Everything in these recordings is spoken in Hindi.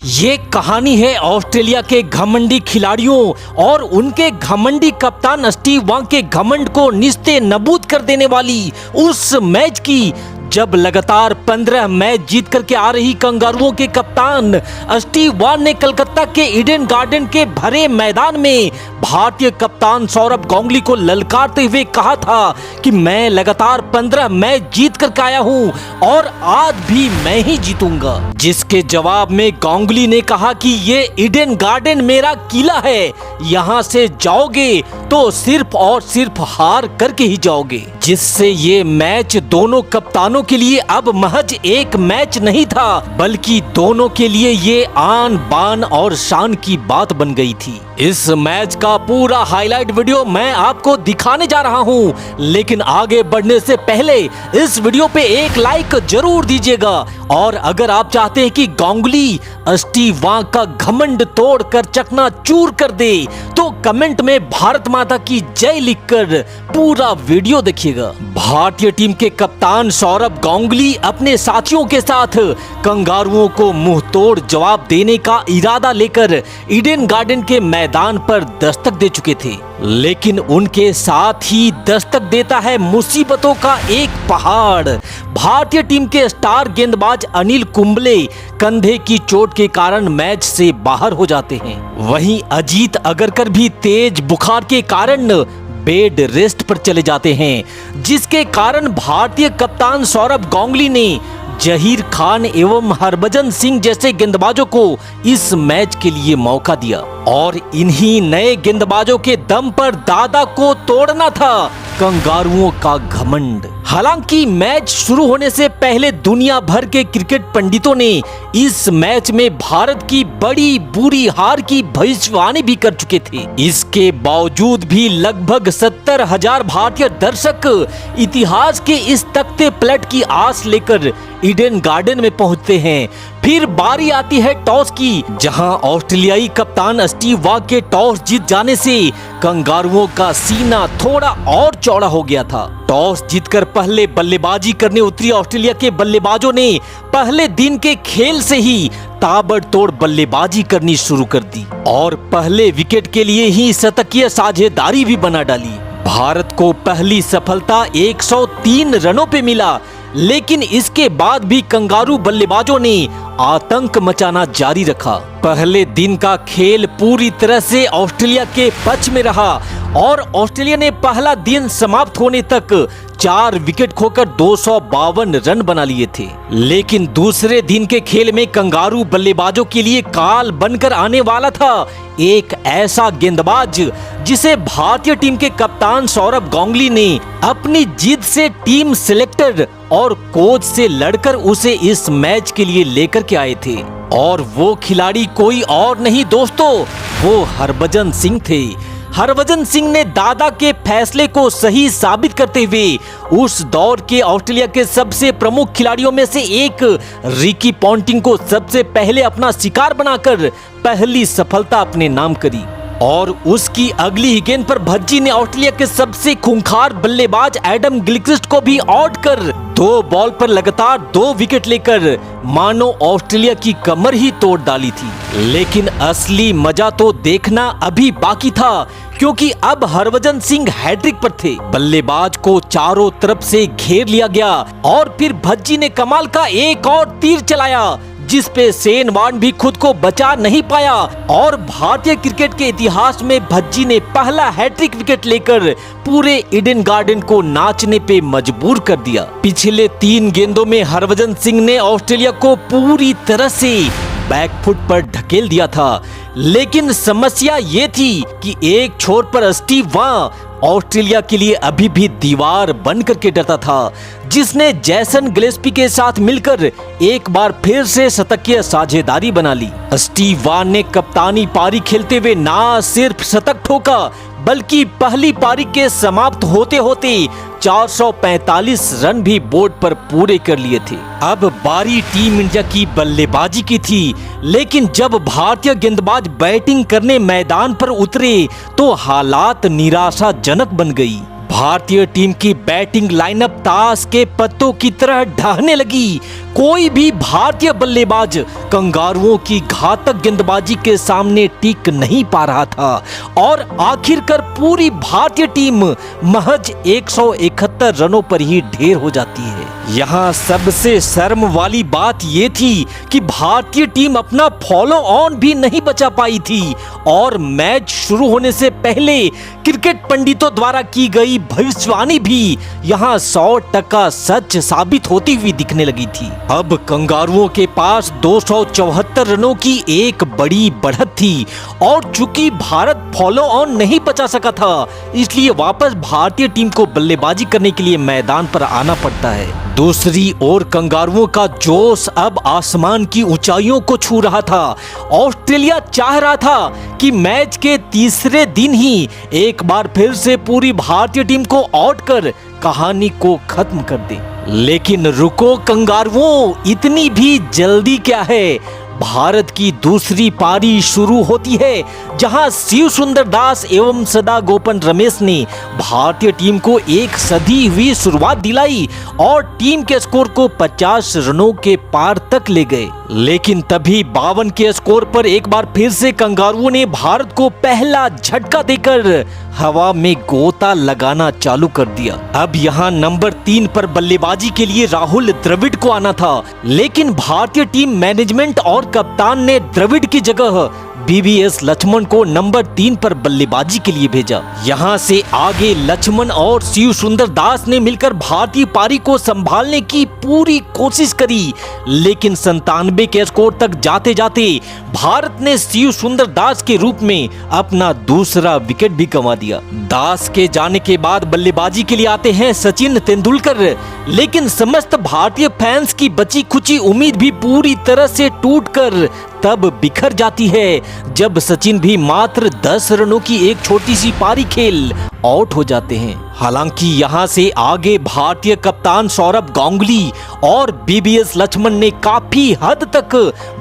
ये कहानी है ऑस्ट्रेलिया के घमंडी खिलाड़ियों और उनके घमंडी कप्तान स्टीव वॉ के घमंड को निस्ते नबूद कर देने वाली उस मैच की, जब लगातार 15 मैच जीत करके आ रही कंगारुओं के कप्तान स्टीव वॉ ने कलकत्ता के ईडन गार्डन के भरे मैदान में भारतीय कप्तान सौरभ गांगुली को ललकारते हुए कहा था कि मैं लगातार 15 मैच जीत करके आया हूं और आज भी मैं ही जीतूंगा। जिसके जवाब में गांगुली ने कहा कि ये ईडन गार्डन मेरा किला है, यहां से जाओगे तो सिर्फ और सिर्फ हार करके ही जाओगे। जिससे ये मैच दोनों कप्तानों के लिए अब महज एक मैच नहीं था, बल्कि दोनों के लिए ये आन बान और शान की बात बन गई थी। इस मैच का पूरा हाईलाइट वीडियो मैं आपको दिखाने जा रहा हूं, लेकिन आगे बढ़ने से पहले इस वीडियो पे एक लाइक जरूर दीजिएगा। और अगर आप चाहते हैं कि गांगुली स्टीव वॉ का घमंड तोड़कर चकनाचूर कर दे, तो कमेंट में भारत माता की जय लिखकर पूरा वीडियो देखिएगा। भारतीय टीम के कप्तान सौरभ गांगुली अपने साथियों के साथ कंगारुओं को मुंह तोड़ जवाब देने का इरादा लेकर ईडन गार्डन के मैदान पर दस्तक दे चुके थे, लेकिन उनके साथ ही दस्तक देता है मुसीबतों का एक पहाड़। भारतीय टीम के स्टार गेंदबाज अनिल कुंबले कंधे की चोट के कारण मैच से बाहर हो जाते हैं। वहीं अजीत अगरकर भी तेज बुखार के कारण बेड रेस्ट पर चले जाते हैं, जिसके कारण भारतीय कप्तान सौरभ गांगुली ने जहीर खान एवं हरभजन सिंह जैसे गेंदबाजों को इस मैच के लिए मौका दिया और इन्हीं नए गेंदबाजों के दम पर दादा को तोड़ना था कंगारुओं का घमंड। हालांकि मैच शुरू होने से पहले दुनिया भर के क्रिकेट पंडितों ने इस मैच में भारत की बड़ी बुरी हार की भविष्यवाणी भी कर चुके थे। इसके बावजूद भी लगभग 70,000 भारतीय दर्शक इतिहास के इस तख्ते पलट की आस लेकर ईडन गार्डन में पहुंचते हैं। फिर बारी आती है टॉस की, जहां ऑस्ट्रेलियाई कप्तान स्टीव वॉ के टॉस जीत जाने से कंगारुओं का सीना थोड़ा और चौड़ा हो गया था। टॉस जीतकर पहले बल्लेबाजी करने उतरी ऑस्ट्रेलिया के बल्लेबाजों ने पहले दिन के खेल से ही ताबड़तोड़ बल्लेबाजी करनी शुरू कर दी और पहले विकेट के लिए ही शतकीय साझेदारी भी बना डाली। भारत को पहली सफलता 103 रनों पे मिला, लेकिन इसके बाद भी कंगारू बल्लेबाजों ने आतंक मचाना जारी रखा। पहले दिन का खेल पूरी तरह से ऑस्ट्रेलिया के पक्ष में रहा और ऑस्ट्रेलिया ने पहला दिन समाप्त होने तक 4 विकेट खोकर 252 रन बना लिए थे। लेकिन दूसरे दिन के खेल में कंगारू बल्लेबाजों के लिए काल बनकर आने वाला था एक ऐसा गेंदबाज जिसे भारतीय टीम के कप्तान सौरभ गांगुली ने अपनी जिद से टीम सिलेक्टर और कोच से लड़कर उसे इस मैच के लिए लेकर के आए थे। और वो खिलाड़ी कोई और नहीं दोस्तों, वो हरभजन सिंह थे। हरभजन सिंह ने दादा के फैसले को सही साबित करते हुए उस दौर के ऑस्ट्रेलिया के सबसे प्रमुख खिलाड़ियों में से एक रिकी पॉन्टिंग को सबसे पहले अपना शिकार बनाकर पहली सफलता अपने नाम करी। और उसकी अगली ही गेंद पर भज्जी ने ऑस्ट्रेलिया के सबसे खूंखार बल्लेबाज एडम गिलक्रिस्ट को भी आउट कर 2 बॉल पर लगातार 2 विकेट लेकर मानो ऑस्ट्रेलिया की कमर ही तोड़ डाली थी। लेकिन असली मजा तो देखना अभी बाकी था, क्योंकि अब हरभजन सिंह हैट्रिक पर थे। बल्लेबाज को चारों तरफ से घेर लिया गया और फिर भज्जी ने कमाल का एक और तीर चलाया, जिस पे शेन वॉर्न भी खुद को बचा नहीं पाया और भारतीय क्रिकेट के इतिहास में भज्जी ने पहला हैट्रिक विकेट लेकर पूरे ईडन गार्डन को नाचने पे मजबूर कर दिया। पिछले 3 गेंदों में हरभजन सिंह ने ऑस्ट्रेलिया को पूरी तरह से बैकफुट पर ढकेल दिया था, लेकिन समस्या ये थी कि एक छोर पर स्टीव वॉ ऑस्ट्रेलिया के लिए अभी भी दीवार बन करके डरता था, जिसने जैसन गिलेस्पी के साथ मिलकर एक बार फिर से शतकीय साझेदारी बना ली। स्टीव वॉ ने कप्तानी पारी खेलते हुए ना सिर्फ शतक ठोका, बल्कि पहली पारी के समाप्त होते होते 445 रन भी बोर्ड पर पूरे कर लिए थे। अब बारी टीम इंडिया की बल्लेबाजी की थी, लेकिन जब भारतीय गेंदबाज बैटिंग करने मैदान पर उतरे तो हालात निराशाजनक बन गई। भारतीय टीम की बैटिंग लाइनअप ताश के पत्तों की तरह ढहने लगी। कोई भी भारतीय बल्लेबाज कंगारुओं की घातक गेंदबाजी के सामने टिक नहीं पा रहा था और आखिरकार पूरी भारतीय टीम महज 171 रनों पर ही ढेर हो जाती है। यहाँ सबसे शर्म वाली बात ये थी कि भारतीय टीम अपना फॉलो ऑन भी नहीं बचा पाई थी और मैच शुरू होने से पहले क्रिकेट पंडितों द्वारा की गई भविष्यवाणी भी यहाँ 100% सच साबित होती हुई दिखने लगी थी। अब कंगारुओं के पास 274 रनों की एक बड़ी बढ़त थी और चूंकि भारत फॉलो ऑन नहीं बचा सका था, इसलिए वापस भारतीय टीम को बल्लेबाजी करने के लिए मैदान पर आना पड़ता है। दूसरी ओर कंगारुओं का जोश अब आसमान की ऊंचाइयों को छू रहा था। ऑस्ट्रेलिया चाह रहा था कि मैच के तीसरे दिन ही एक बार फिर से पूरी भारतीय टीम को आउट कर कहानी को खत्म कर दे। लेकिन रुको कंगारुओं, इतनी भी जल्दी क्या है। भारत की दूसरी पारी शुरू होती है जहां शिव सुंदर दास एवं सदा गोपन रमेश ने भारतीय टीम को एक सधी हुई शुरुआत दिलाई और टीम के स्कोर को 50 रनों के पार तक ले गए। लेकिन तभी 52 के स्कोर पर एक बार फिर से कंगारुओं ने भारत को पहला झटका देकर हवा में गोता लगाना चालू कर दिया। अब यहाँ नंबर 3 पर बल्लेबाजी के लिए राहुल द्रविड़ को आना था, लेकिन भारतीय टीम मैनेजमेंट और कप्तान ने द्रविड़ की जगह बीबीएस लक्ष्मण को नंबर 3 पर बल्लेबाजी के लिए भेजा। यहाँ से आगे लक्ष्मण और शिव सुंदर दास ने मिलकर भारतीय पारी को संभालने की पूरी कोशिश करी, लेकिन 97 के स्कोर तक जाते जाते भारत ने शिव सुंदर दास के रूप में अपना दूसरा विकेट भी गंवा दिया। दास के जाने के बाद बल्लेबाजी के लिए आते हैं सचिन तेंदुलकर, लेकिन समस्त भारतीय फैंस की बची खुची उम्मीद भी पूरी तरह से टूटकर तब बिखर जाती है जब सचिन भी मात्र 10 रनों की एक छोटी सी पारी खेल आउट हो जाते हैं। हालांकि यहां से आगे भारतीय कप्तान सौरभ गांगुली और बीबीएस लक्ष्मण ने काफी हद तक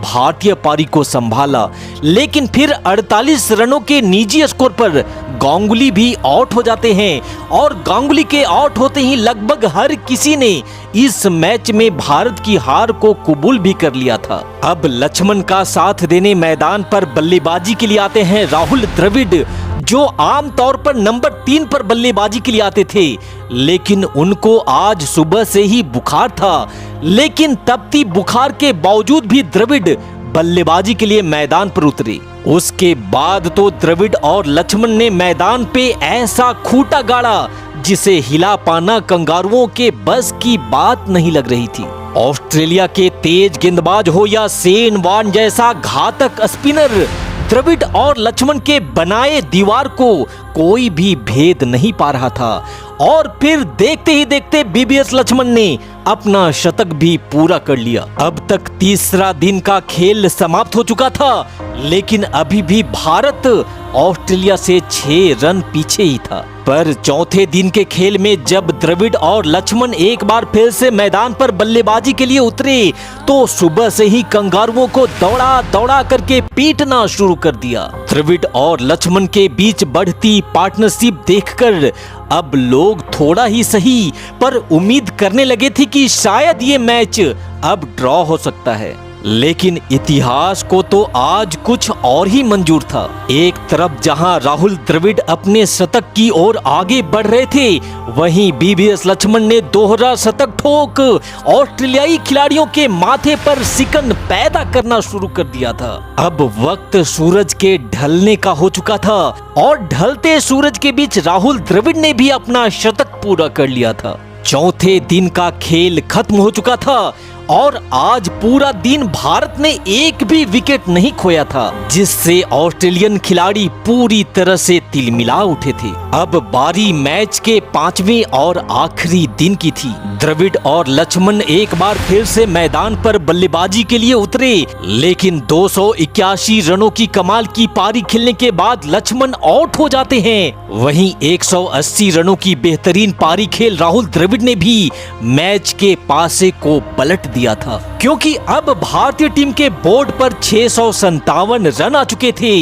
भारतीय पारी को संभाला, लेकिन फिर 48 रनों के निजी स्कोर पर गांगुली भी आउट हो जाते हैं और गांगुली के आउट होते ही लगभग हर किसी ने इस मैच में भारत की हार को कबूल भी कर लिया था। अब लक्ष्मण का साथ देने मैदान पर बल्लेबाजी के लिए आते हैं राहुल द्रविड़, जो आमतौर पर नंबर 3 पर बल्लेबाजी के लिए आते थे, लेकिन उनको आज सुबह से ही बुखार था। लेकिन तपती बुखार के बावजूद भी द्रविड़ बल्लेबाजी के लिए मैदान पर उतरे। उसके बाद तो द्रविड़ और लक्ष्मण ने मैदान पे ऐसा खूंटा गाड़ा जिसे हिला पाना कंगारुओं के बस की बात नहीं लग रही थी। ऑस्ट्रेलिया के तेज गेंदबाज हो या शेन वॉर्न जैसा घातक स्पिनर, द्रविड़ और लक्ष्मण के बनाए दीवार को कोई भी भेद नहीं पा रहा था और फिर देखते ही देखते बीबीएस लक्ष्मण ने अपना शतक भी पूरा कर लिया। अब तक तीसरा दिन का खेल समाप्त हो चुका था, लेकिन अभी भी भारत ऑस्ट्रेलिया से 6 रन पीछे ही था। पर चौथे दिन के खेल में जब द्रविड़ और लक्ष्मण एक बार फिर से मैदान पर बल्लेबाजी के लिए उतरे तो सुबह से ही कंगारुओं को दौड़ा दौड़ा करके पीटना शुरू कर दिया। द्रविड़ और लक्ष्मण के बीच बढ़ती पार्टनरशिप देखकर अब लोग थोड़ा ही सही पर उम्मीद करने लगे थे कि शायद ये मैच अब ड्रॉ हो सकता है, लेकिन इतिहास को तो आज कुछ और ही मंजूर था। एक तरफ जहां राहुल द्रविड़ अपने शतक की ओर आगे बढ़ रहे थे, वहीं बीबीएस लक्ष्मण ने दोहरा शतक ठोक ऑस्ट्रेलियाई खिलाड़ियों के माथे पर सिकन पैदा करना शुरू कर दिया था। अब वक्त सूरज के ढलने का हो चुका था और ढलते सूरज के बीच राहुल द्रविड़ ने भी अपना शतक पूरा कर लिया था। चौथे दिन का खेल खत्म हो चुका था और आज पूरा दिन भारत ने एक भी विकेट नहीं खोया था, जिससे ऑस्ट्रेलियन खिलाड़ी पूरी तरह से तिलमिला उठे थे। अब बारी मैच के 5वें और आखिरी दिन की थी। द्रविड़ और लक्ष्मण एक बार फिर से मैदान पर बल्लेबाजी के लिए उतरे, लेकिन 281 रनों की कमाल की पारी खेलने के बाद लक्ष्मण आउट हो जाते हैं। वहीं 180 रनों की बेहतरीन पारी खेल राहुल द्रविड़ ने भी मैच के पासे को पलट दिया था, क्योंकि अब भारतीय टीम के बोर्ड पर 657 रन आ चुके थे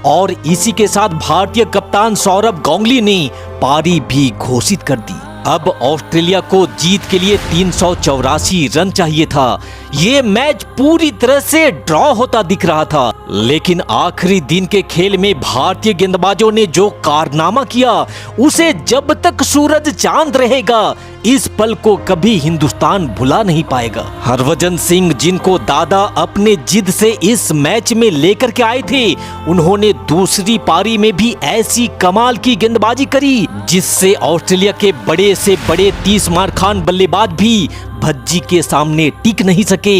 और इसी के साथ भारतीय कप्तान सौरभ गांगुली ने पारी भी घोषित कर दी। अब ऑस्ट्रेलिया को जीत के लिए 384 रन चाहिए था। ये मैच पूरी तरह से ड्रॉ होता दिख रहा था, लेकिन आखिरी दिन के खेल में भारतीय गेंदबाजों ने जो कारनामा किया उसे जब तक सूरज चांद रहेगा इस पल को कभी हिंदुस्तान भुला नहीं पाएगा। हरभजन सिंह, जिनको दादा अपने जिद से इस मैच में लेकर के आए थे, उन्होंने दूसरी पारी में भी ऐसी कमाल की गेंदबाजी करी जिससे ऑस्ट्रेलिया के बड़े से बड़े 30 मार खान बल्लेबाज भी भज्जी के सामने टिक नहीं सके।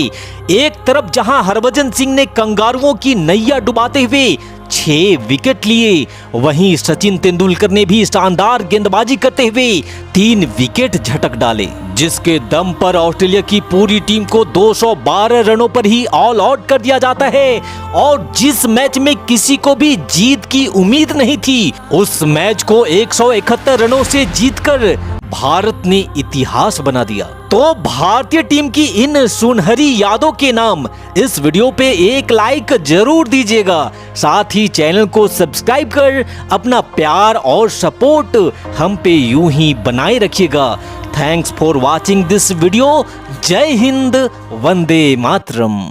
एक तरफ जहां हरभजन सिंह ने कंगारुओं की नैया डुबाते हुए 6 विकेट लिए, वहीं सचिन तेंदुलकर ने भी शानदार गेंदबाजी करते हुए 3 विकेट झटक डाले, जिसके दम पर ऑस्ट्रेलिया की पूरी टीम को 212 रनों पर ही ऑल आउट कर दिया जाता है। और जिस मैच में किसी को भी जीत की उम्मीद नहीं थी, उस मैच को 171 रनों से जीतकर भारत ने इतिहास बना दिया। तो भारतीय टीम की इन सुनहरी यादों के नाम इस वीडियो पे एक लाइक जरूर दीजिएगा, साथ ही चैनल को सब्सक्राइब कर अपना प्यार और सपोर्ट हम पे यूं ही बनाए रखिएगा। Thanks for watching this video. जय हिंद, वंदे मातरम।